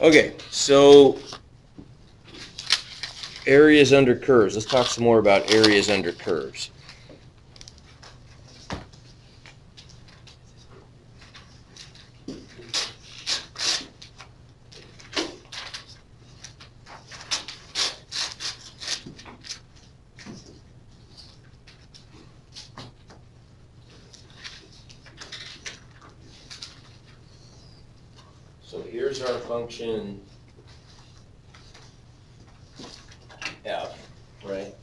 Okay, so areas under curves. Let's talk some more about areas under curves. So here's our function f, right?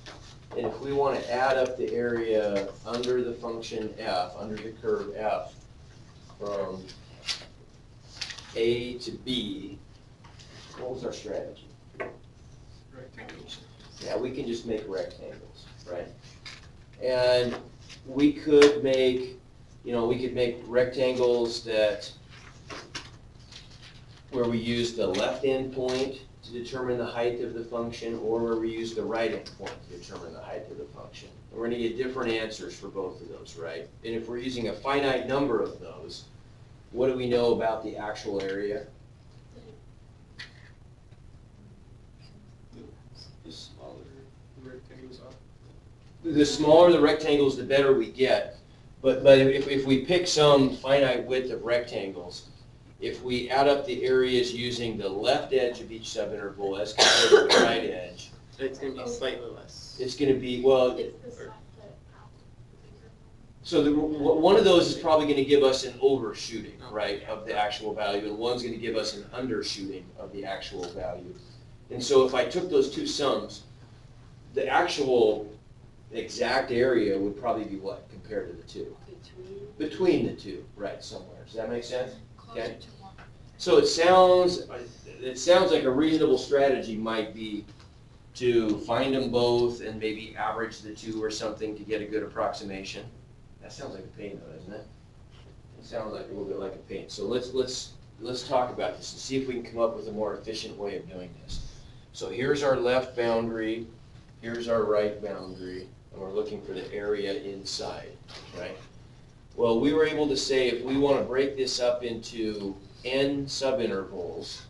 And if we want to add up the area under the function f, under the curve f, from A to B, what was our strategy? Rectangles. Yeah, we can just make rectangles, right? And we could make, we could make rectangles where we use the left end point to determine the height of the function, or where we use the right end point to determine the height of the function. And we're going to get different answers for both of those, right? And if we're using a finite number of those, what do we know about the actual area? The smaller the rectangles are. The smaller the rectangles, the better we get. But if we pick some finite width of rectangles, if we add up the areas using the left edge of each subinterval as compared to the right edge, It's going to be slightly less. it's going to be, well, It's the side that so one of those is probably going to give us an overshooting, right, of the actual value, and one's going to give us an undershooting of the actual value. And so if I took those two sums, the actual exact area would probably be what compared to the two? Between the two, right, somewhere. Does that make sense? Okay. So it sounds like a reasonable strategy might be to find them both and maybe average the two or something to get a good approximation. That sounds like a pain though, doesn't it? It sounds like a little bit like a pain. So let's talk about this and see if we can come up with a more efficient way of doing this. So here's our left boundary, here's our right boundary, and we're looking for the area inside, right? Well, we were able to say if we want to break this up into n subintervals,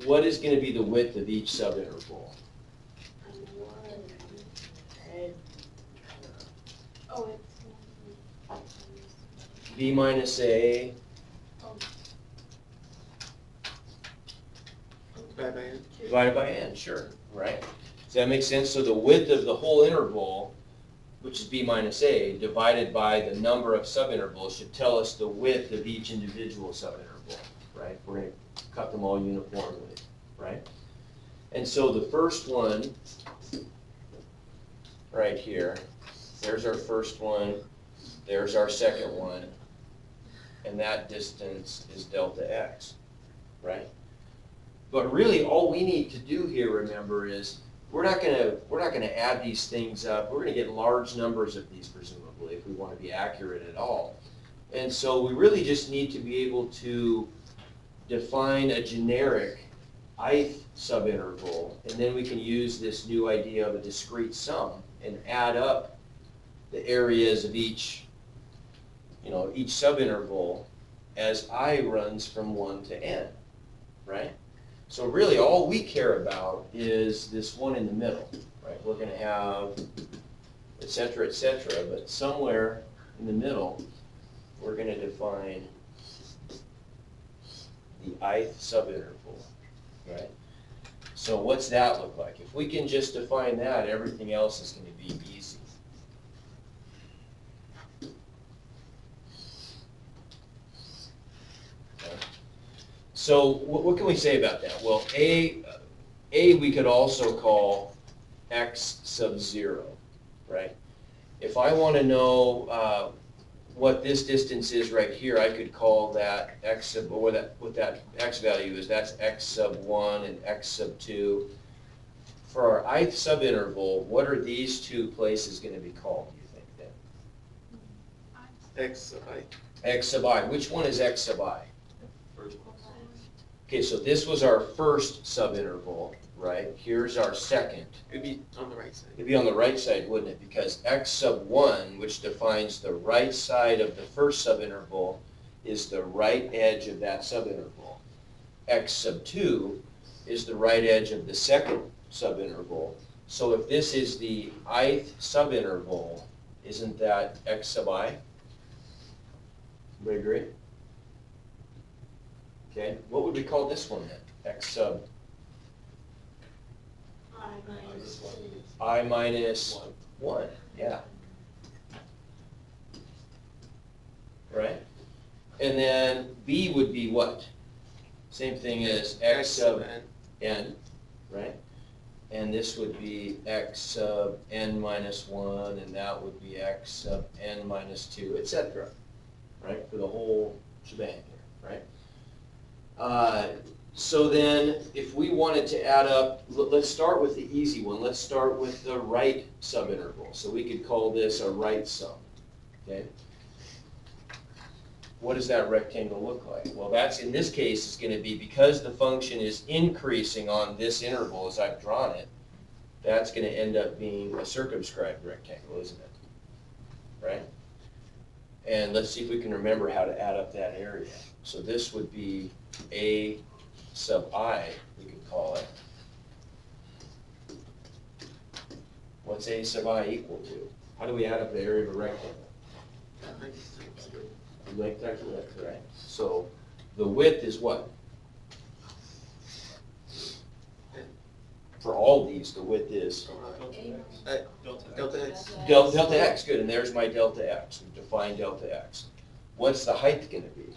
what is going to be the width of each subinterval? B minus A Divided by n. divided by n, sure, right? Does that make sense? So the width of the whole interval, which is B minus A, divided by the number of subintervals should tell us the width of each individual subinterval, right? We're going to cut them all uniformly, right? And so the first one, right here, there's our first one, there's our second one, and that distance is delta x, right? But really, all we need to do here, remember, is we're not gonna add these things up. We're gonna get large numbers of these, presumably, if we want to be accurate at all. And so we really just need to be able to define a generic ith subinterval, and then we can use this new idea of a discrete sum and add up the areas of each subinterval as I runs from 1 to n, right? So really all we care about is this one in the middle, right? We're going to have et cetera, but somewhere in the middle we're going to define the ith subinterval, right? So what's that look like? If we can just define that, everything else is going to be easy. Okay. So what can we say about that? Well, A we could also call x sub 0, right? If I want to know what this distance is right here, I could call that x sub, or what that x value is, that's x sub 1 and x sub 2. For our ith subinterval, what are these two places going to be called, do you think, then? X sub I. X sub I. Which one is x sub I? First one. Okay, so this was our first subinterval, right? Here's our second. It would be on the right side. It'd be on the right side, wouldn't it? Because x sub 1, which defines the right side of the first subinterval, is the right edge of that subinterval. x sub 2 is the right edge of the second subinterval. So if this is the ith subinterval, isn't that x sub I? Everybody agree? Okay, what would we call this one then? X sub I minus 1, yeah. Right? And then B would be what? Same thing as x sub n, right? And this would be x sub n minus 1, and that would be x sub n minus 2, etc. Right? For the whole shebang here, right? So then, if we wanted to add up, let's start with the easy one. Let's start with the right subinterval. So we could call this a right sum, okay? What does that rectangle look like? Well, that's, in this case, is going to be, because the function is increasing on this interval as I've drawn it, that's going to end up being a circumscribed rectangle, isn't it? Right? And let's see if we can remember how to add up that area. So this would be A sub I, we could call it. What's A sub I equal to? How do we add up the area of a rectangle? Length times width, right? So the width is what? For all these, the width is Delta X. delta x, good, and there's my delta x. We've defined delta x. What's the height going to be?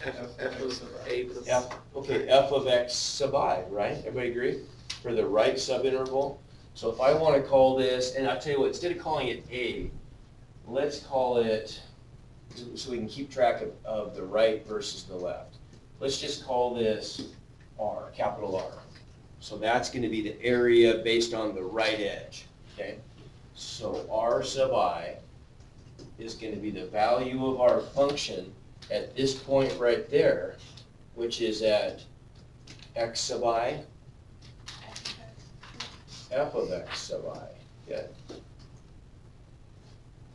F of A plus. F, okay, f of x sub I, right? Everybody agree? For the right subinterval. So if I want to call this, and I'll tell you what, instead of calling it A, let's call it, so we can keep track of the right versus the left. Let's just call this R, capital R. So that's going to be the area based on the right edge, okay? So R sub I is going to be the value of our function at this point right there, which is at x sub I, f of x sub I, good.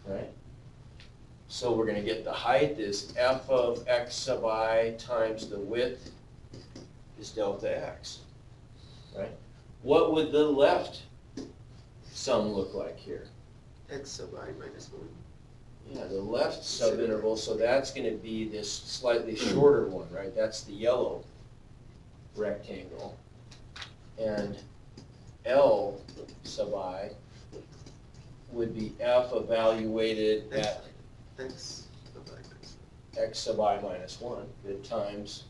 Right? So we're going to get the height is f of x sub I times the width is delta x, right? What would the left sum look like here? X sub I minus 1. Yeah, the left subinterval, so that's going to be this slightly shorter one, right? That's the yellow rectangle. And L sub I would be f evaluated at X sub I minus 1. X sub I minus 1, good, times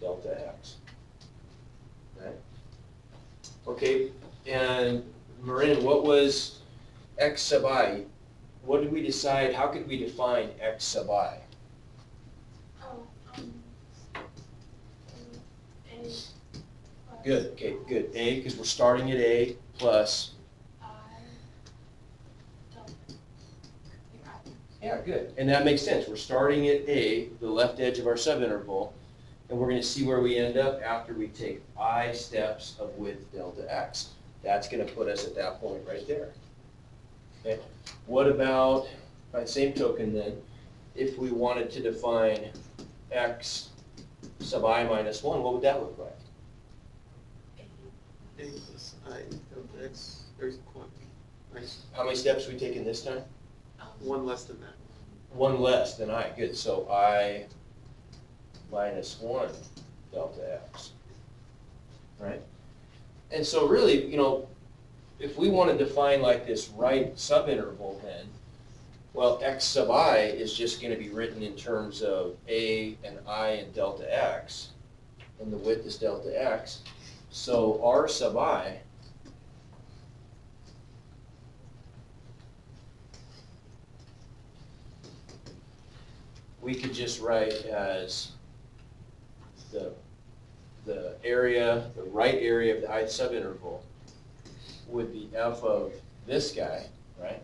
delta x. Right? Okay, and Marin, what was x sub I? What did we decide, how could we define x sub I? Good, okay, good. A, because we're starting at A plus. Yeah, good. And that makes sense. We're starting at A, the left edge of our subinterval, and we're going to see where we end up after we take I steps of width delta x. That's going to put us at that point right there. Okay. What about, by the same token then, if we wanted to define x sub I minus 1, what would that look like? A plus I delta X, there's nice. How many steps are we taking this time? One less than that. One less than I, good. So I minus 1 delta x, right? And so really, you know, if we want to define like this right subinterval then, well, x sub I is just going to be written in terms of A and I and delta x, and the width is delta x. So R sub I we could just write as the area, the right area of the ith subinterval would be f of this guy, right?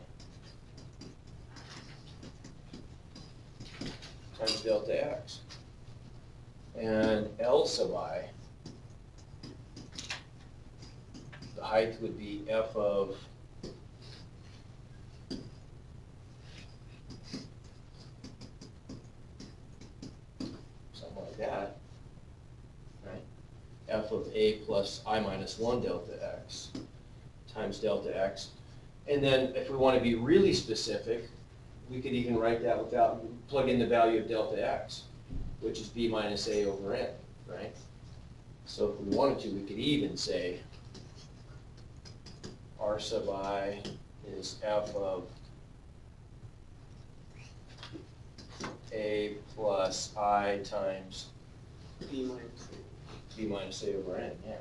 Times delta x. And L sub I, the height would be f of that, right? F of A plus I minus 1 delta x times delta x. And then if we want to be really specific, we could even write that without, plug in the value of delta x, which is b minus a over n, right? So if we wanted to, we could even say r sub I is f of a plus I times B minus A. b minus a over n, yeah.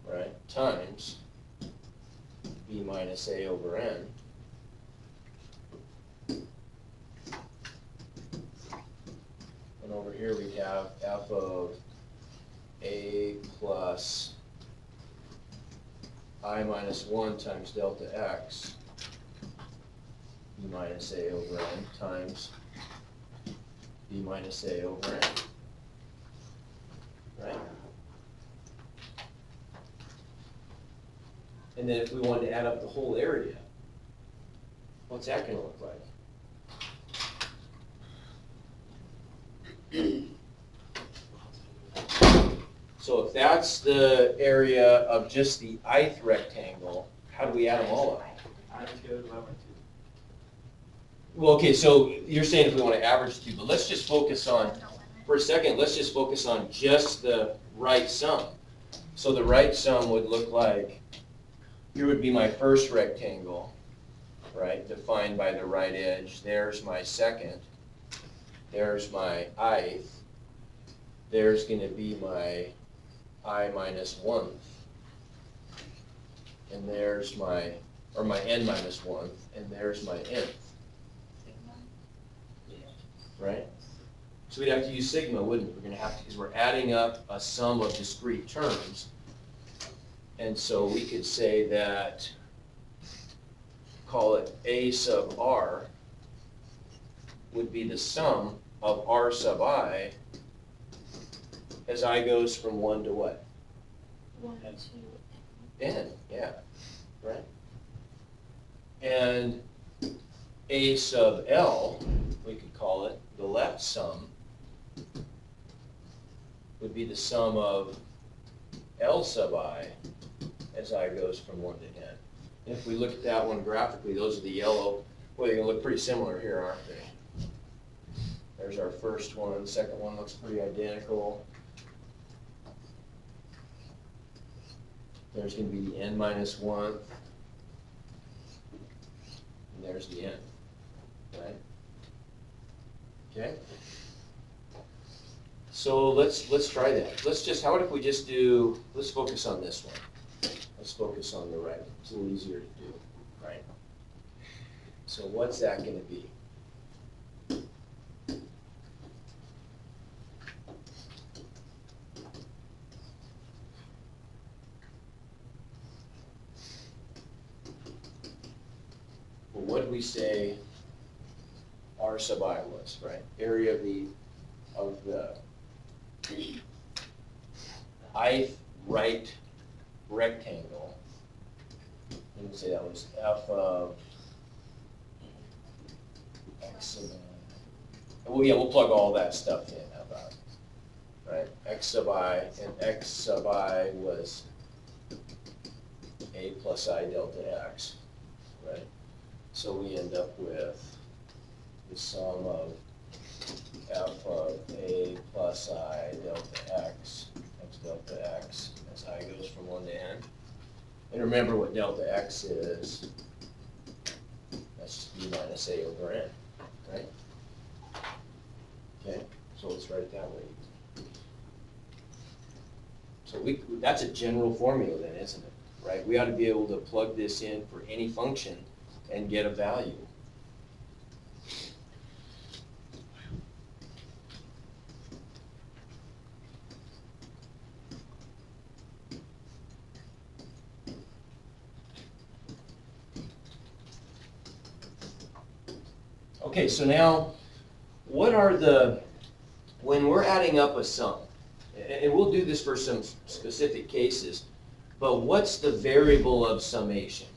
Right, times b minus a over n. And over here we have f of a plus I minus 1 times delta x, b minus a over n times b minus a over n. Right? And then if we wanted to add up the whole area, what's that going to look like? So if that's the area of just the ith rectangle, how do we add them all up? I don't care about my two. Well, okay, so you're saying if we want to average two, but let's just focus on, for a second, let's just focus on just the right sum. So the right sum would look like, here would be my first rectangle, right, defined by the right edge. There's my second. There's my ith. There's going to be my I minus 1. And there's my, or my n minus 1, and there's my nth. Right? So we'd have to use sigma, wouldn't we? We're going to have to, because we're adding up a sum of discrete terms. And so we could say that, call it A sub r, would be the sum of r sub I as I goes from 1 to what? 1 to N, yeah, right? And A sub L, we could call it the left sum, would be the sum of L sub I as I goes from 1 to N. And if we look at that one graphically, those are the yellow. Well, they're going to look pretty similar here, aren't they? There's our first one. Second one looks pretty identical. There's going to be the n minus 1. And there's the n. Right? Okay? So let's try that. How about if we just do, let's focus on this one. Let's focus on the right. It's a little easier to do, right? So what's that going to be? Well, what did we say r sub I was, right? Area of the ith right rectangle. Let me say that was f of x sub I. Well, yeah, we'll plug all that stuff in. How about it? Right? X sub I, and x sub I was a plus I delta x, right? So we end up with the sum of f of a plus I delta x delta x as I goes from 1 to n. And remember what delta x is. That's just b minus a over n, right? Okay, so let's write it that way. So that's a general formula then, isn't it? Right? We ought to be able to plug this in for any function and get a value. Okay, so now, what are when we're adding up a sum, and we'll do this for some specific cases, but what's the variable of summation?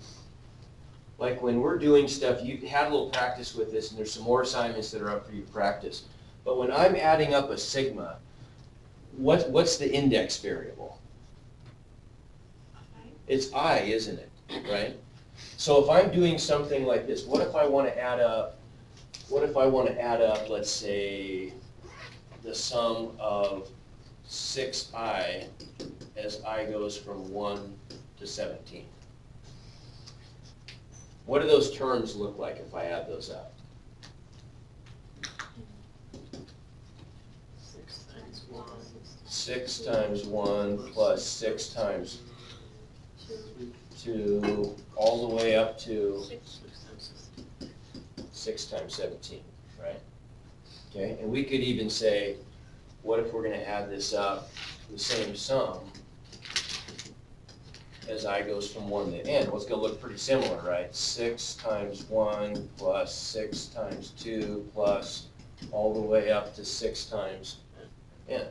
like when we're doing stuff, you had a little practice with this, and there's some more assignments that are up for you to practice. But when I'm adding up a sigma, what's the index variable? It's I, isn't it, right? So if I'm doing something like this, what if I want to add up, let's say, the sum of 6i as I goes from 1 to 17? What do those terms look like if I add those up? 6 times 1. 6 times 1 plus 6 times 2, all the way up to 6 times 17, right? Okay, and we could even say, what if we're going to add this up, the same sum, as I goes from 1 to n? Well, it's going to look pretty similar, right? 6 times 1 plus 6 times 2 plus all the way up to 6 times n.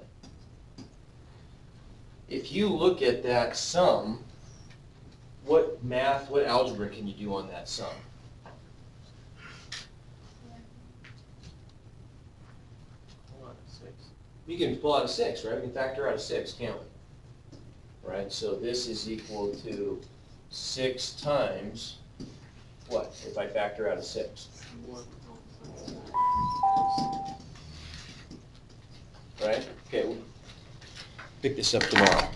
If you look at that sum, what algebra can you do on that sum? You can pull out a 6, right? We can factor out a 6, can't we? Right, so this is equal to 6 times what, if I factor out a 6? Right? Okay, we'll pick this up tomorrow.